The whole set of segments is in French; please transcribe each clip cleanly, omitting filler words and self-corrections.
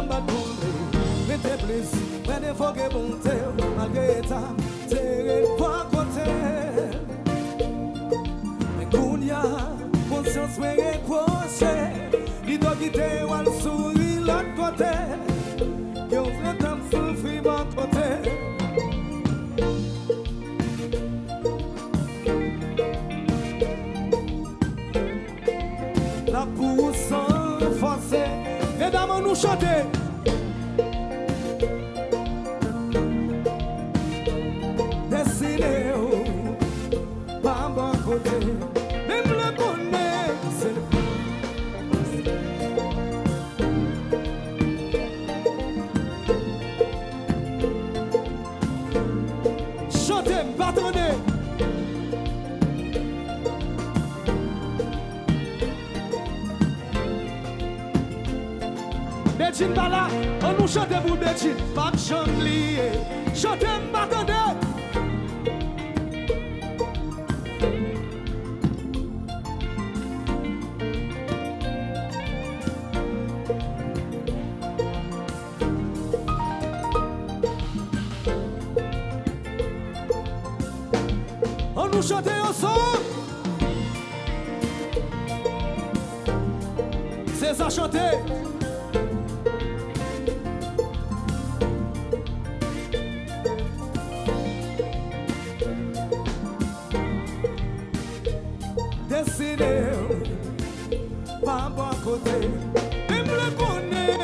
en bas de mais t'es plus, mais des fois que bon t'es, malgré ta, t'es pas côté. Mais qu'on y a, conscience me reproché, il doit quitter ou le sourire l'autre côté, que on se t'en souffrir mon côté. La pousse sans forcer, mesdames nous chanter. Betchine bala, on nous chante pour Betchine, pas de chamblier, chante m'attendez. On nous chante ensemble. C'est ça chanter. Dessiné, pas bon côté, même le connaît,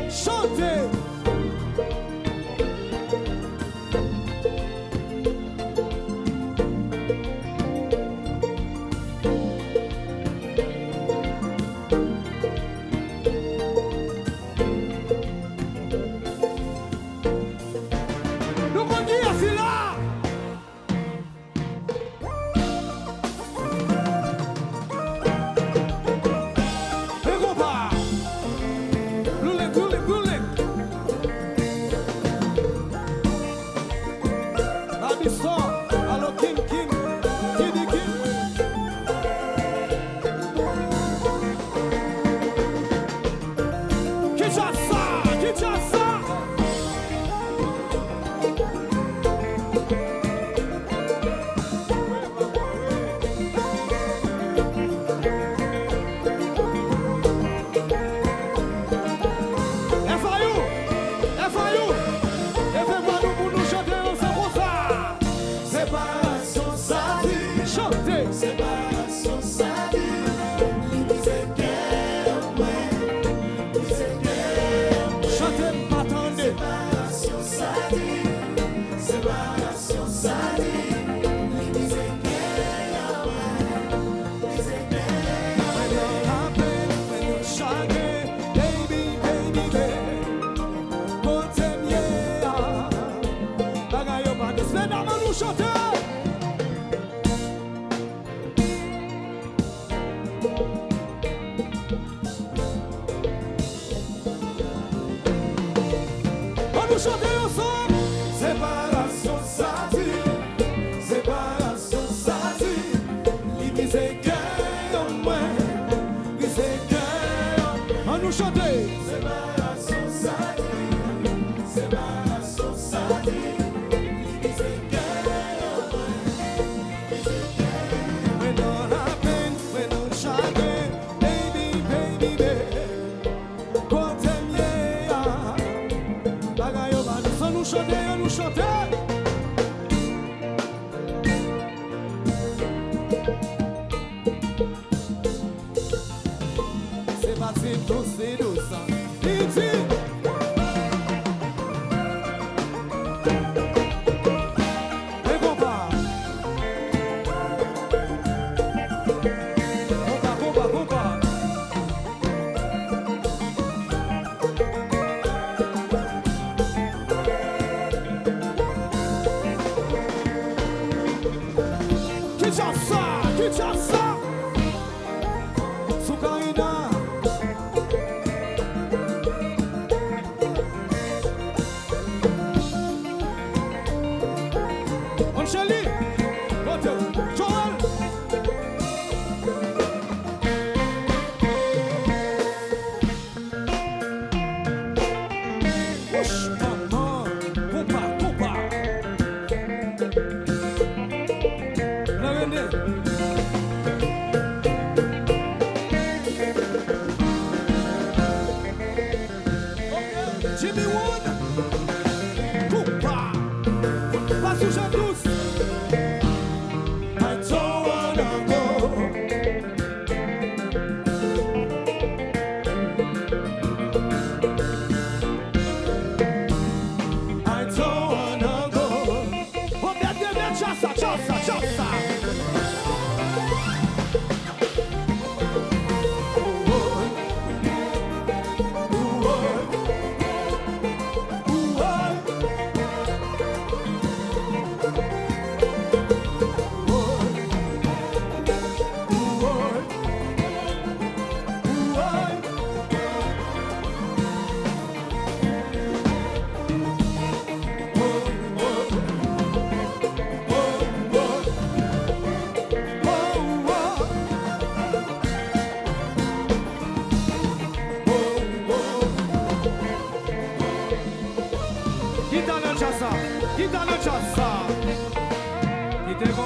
chanter.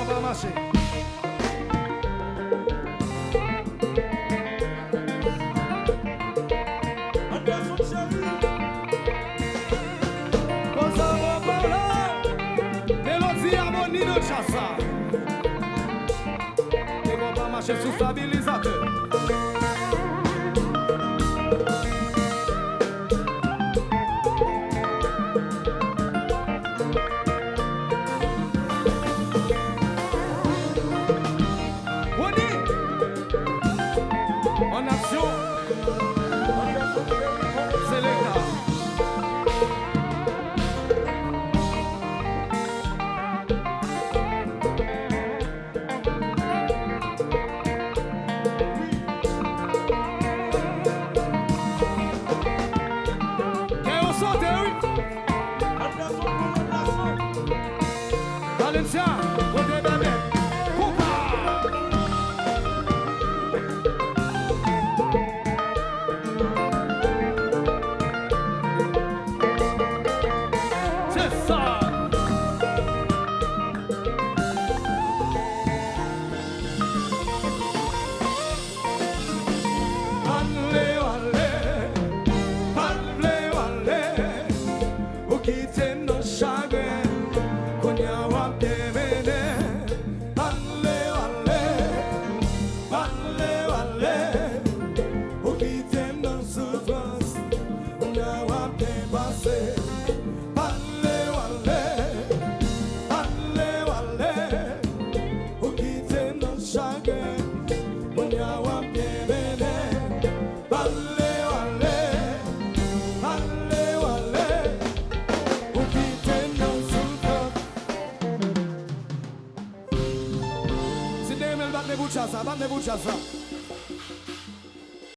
qu'on va marcher. Et on va marcher sous stabilisateur. En action. C'est l'État. Valencia, côté bébé, coupa. C'est ça. Allez, allez, allez, allez, ou quitter nos chagrins. Bande buchasa, bande buchasa.